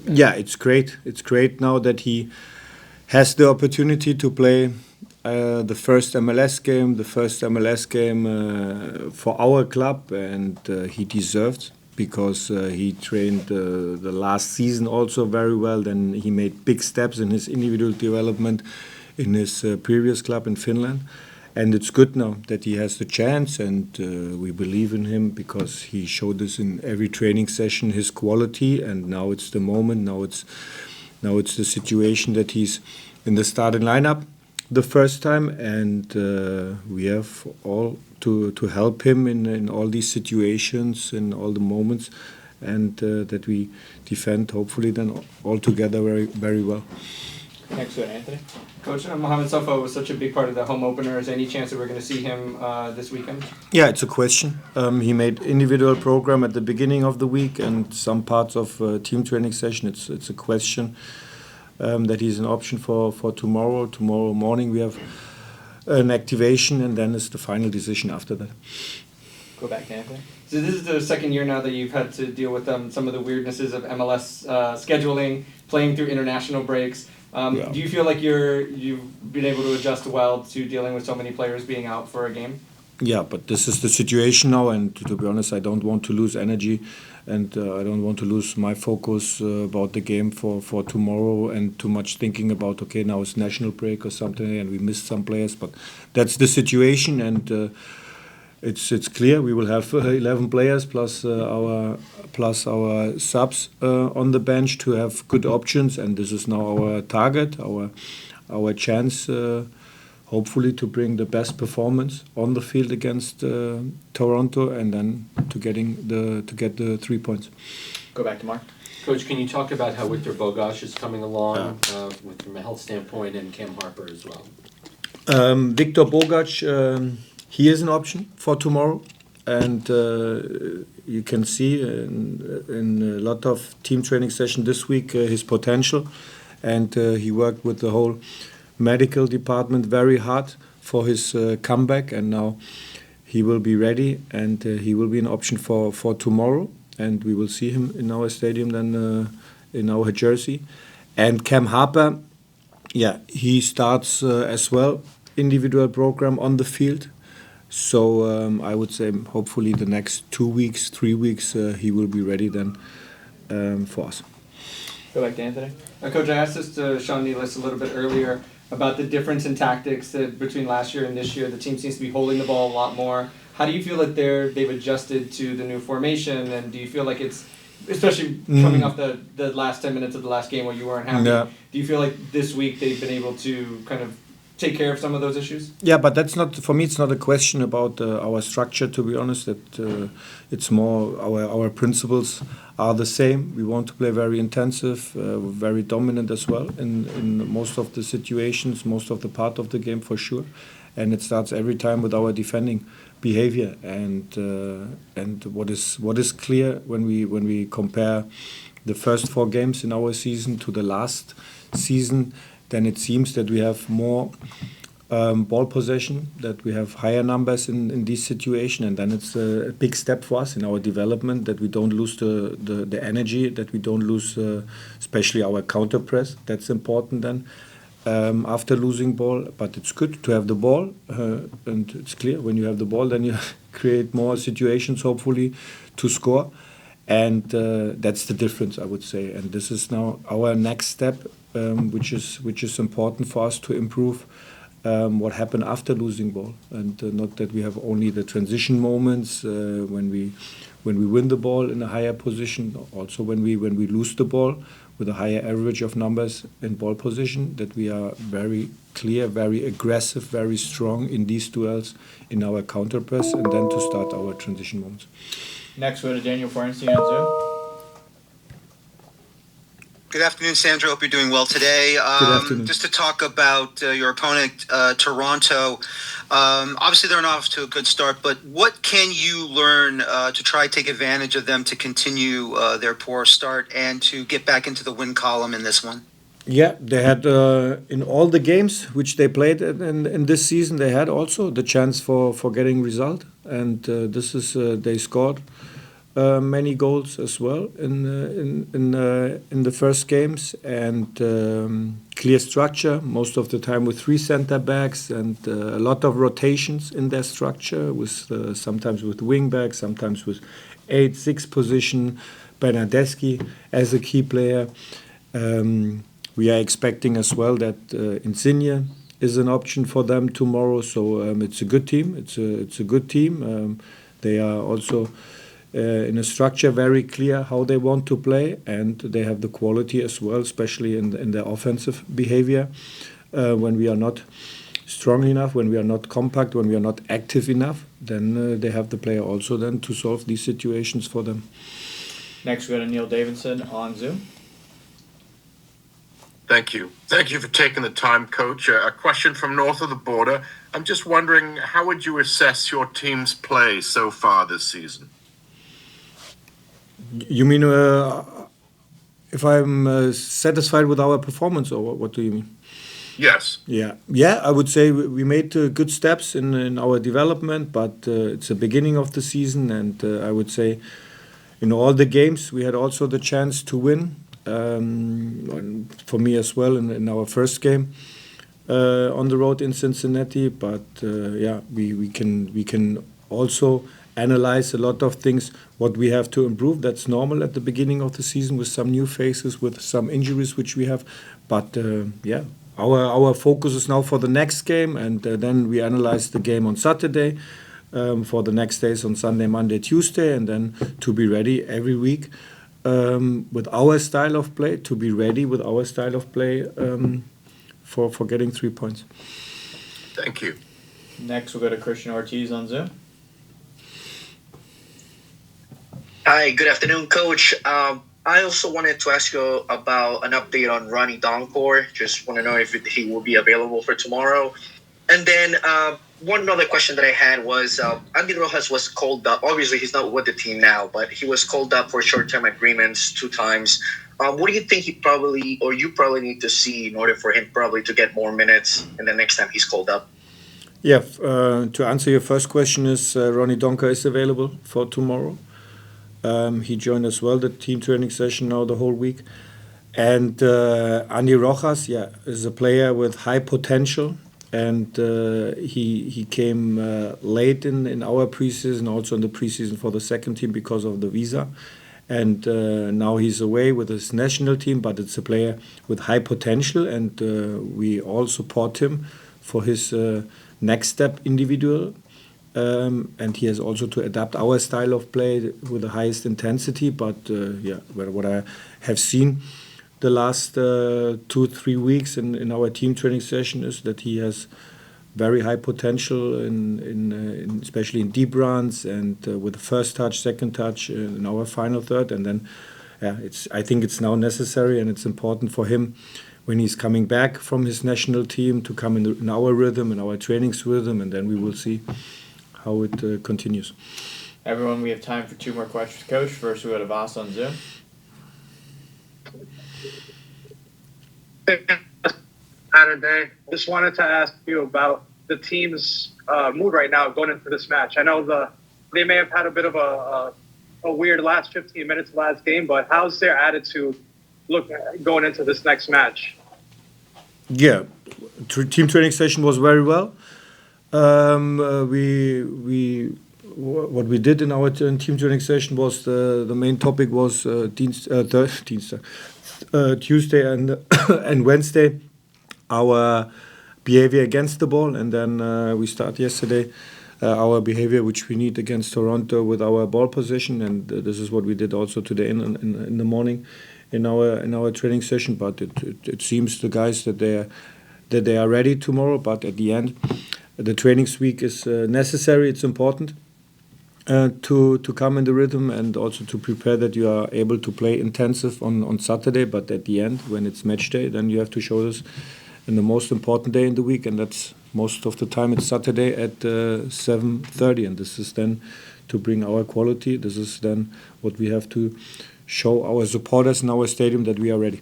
Yeah, it's great. It's great now that he has the opportunity to play the first MLS game for our club, and he deserved because he trained the last season also very well. Then he made big steps in his individual development in his previous club in Finland. And it's good now that he has the chance, and we believe in him because he showed us in every training session his quality. And now it's the moment. Now it's the situation that he's in the starting lineup the first time, and we have all to help him in all these situations, in all the moments, and that we defend hopefully then all together very very well. Next to it, Anthony. Coach, Mohamed Sofa was such a big part of the home opener. Is there any chance that we're going to see him this weekend? Yeah, it's a question. He made individual program at the beginning of the week and some parts of team training session. It's a question that he's an option for tomorrow. Tomorrow morning we have an activation, and then it's the final decision after that. Go back to Anthony. So this is the second year now that you've had to deal with some of the weirdnesses of MLS scheduling, playing through international breaks. Yeah. Do you feel like you've been able to adjust well to dealing with so many players being out for a game? Yeah, but this is the situation now, and to be honest, I don't want to lose energy, and I don't want to lose my focus about the game for tomorrow, and too much thinking about, okay, now it's national break or something, and we missed some players, but that's the situation, and it's clear we will have 11 players plus our subs on the bench to have good options, and this is now our target, our chance, hopefully to bring the best performance on the field against Toronto, and then to get the 3 points. Go back to Mark. Coach, can you talk about how Victor Bogash is coming along from a health standpoint, and Cam Harper as well? Victor Bogac, he is an option for tomorrow, and you can see in a lot of team training session this week his potential, and he worked with the whole medical department very hard for his comeback, and now he will be ready, and he will be an option for tomorrow, and we will see him in our stadium then in our jersey. And Cam Harper, yeah, he starts as well individual program on the field. So I would say hopefully the next 2 weeks, 3 weeks, he will be ready then for us. Go back to Anthony. Coach, I asked this to Sean Nealis a little bit earlier about the difference in tactics between last year and this year. The team seems to be holding the ball a lot more. How do you feel that they've adjusted to the new formation, and do you feel like it's, especially coming off the last 10 minutes of the last game where you weren't happy, do you feel like this week they've been able to kind of take care of some of those issues? Yeah, but that's not, for me, it's not a question about our structure, to be honest. That it's more our principles are the same. We want to play very intensive, very dominant as well in most of the situations, most of the part of the game for sure. And it starts every time with our defending behavior. And what is clear when we compare the first 4 games in our season to the last season, then it seems that we have more ball possession, that we have higher numbers in this situation, and then it's a big step for us in our development, that we don't lose the energy, that we don't lose especially our counter press. That's important then after losing ball. But it's good to have the ball, and it's clear when you have the ball, then you create more situations hopefully to score, and that's the difference, I would say. And this is now our next step, which is important for us to improve what happened after losing ball, and not that we have only the transition moments when we win the ball in a higher position, also when we lose the ball with a higher average of numbers in ball position, that we are very clear, very aggressive, very strong in these duels in our counter press, and then to start our transition moments. Next, we go to Daniel Fornstein on Zoom. Good afternoon, Sandro. Hope you're doing well today. Good afternoon. Just to talk about your opponent, Toronto. Obviously, they're not off to a good start, but what can you learn to try to take advantage of them to continue their poor start and to get back into the win column in this one? Yeah, they had in all the games which they played in this season, they had also the chance for getting result, and this is they scored many goals as well in the first games, and clear structure most of the time with 3 center backs, and a lot of rotations in their structure with sometimes with wing backs, sometimes with 8-6 position. Bernardeschi as a key player. We are expecting as well that Insigne is an option for them tomorrow. So it's a good team. It's a good team. They are also in a structure very clear how they want to play, and they have the quality as well, especially in their offensive behavior. When we are not strong enough, when we are not compact, when we are not active enough, then they have the player also then to solve these situations for them. Next, we go to Neil Davidson on Zoom. Thank you. Thank you for taking the time, Coach. A question from north of the border. I'm just wondering, how would you assess your team's play so far this season? You mean if I'm satisfied with our performance, or what do you mean? Yes. Yeah. I would say we made good steps in our development, but it's the beginning of the season, and I would say in all the games we had also the chance to win. For me as well in our first game on the road in Cincinnati, but we can also analyze a lot of things what we have to improve. That's normal at the beginning of the season with some new faces, with some injuries which we have, but our focus is now for the next game, and then we analyze the game on Saturday, for the next days on Sunday, Monday, Tuesday, and then to be ready every week with our style of play, for getting 3 points. Thank you. Next, we'll go to Christian Ortiz on Zoom. Hi, good afternoon, Coach. I also wanted to ask you about an update on Ronnie Donkor. Just want to know if he will be available for tomorrow. And then one other question that I had was Andy Rojas was called up. Obviously, he's not with the team now, but he was called up for short-term agreements 2 times. What do you think you probably need to see in order for him probably to get more minutes in the next time he's called up? Yeah, to answer your first question is Ronnie Donkor is available for tomorrow. He joined as well the team training session now the whole week. And Andy Rojas, is a player with high potential. And he came late in our preseason, also in the preseason for the second team because of the visa. And now he's away with his national team, but it's a player with high potential, and we all support him for his next step individual. And he has also to adapt our style of play with the highest intensity. But what I have seen the last 2-3 weeks in our team training session is that he has very high potential in especially in deep runs and with the first touch, second touch in our final third. And then I think it's now necessary and it's important for him when he's coming back from his national team to come in our rhythm, in our trainings rhythm, and then we will see how it continues. Everyone, we have time for 2 more questions, Coach. First, we go to Vas on Zoom. Saturday. Just wanted to ask you about the team's mood right now going into this match. I know they may have had a bit of a weird last 15 minutes last game, but how's their attitude look going into this next match? Yeah, team training session was very well. What we did in our team training session was the main topic was Tuesday and Wednesday, our behavior against the ball, and then we start yesterday our behavior which we need against Toronto with our ball position, and this is what we did also today in the morning in our training session. But it seems the guys that they are ready tomorrow. But at the end, the trainings week is necessary. It's important to come in the rhythm and also to prepare that you are able to play intensive on Saturday. But at the end, when it's match day, then you have to show this in the most important day in the week, and that's most of the time it's Saturday at 7:30, and this is then to bring our quality. This is then what we have to show our supporters in our stadium that we are ready.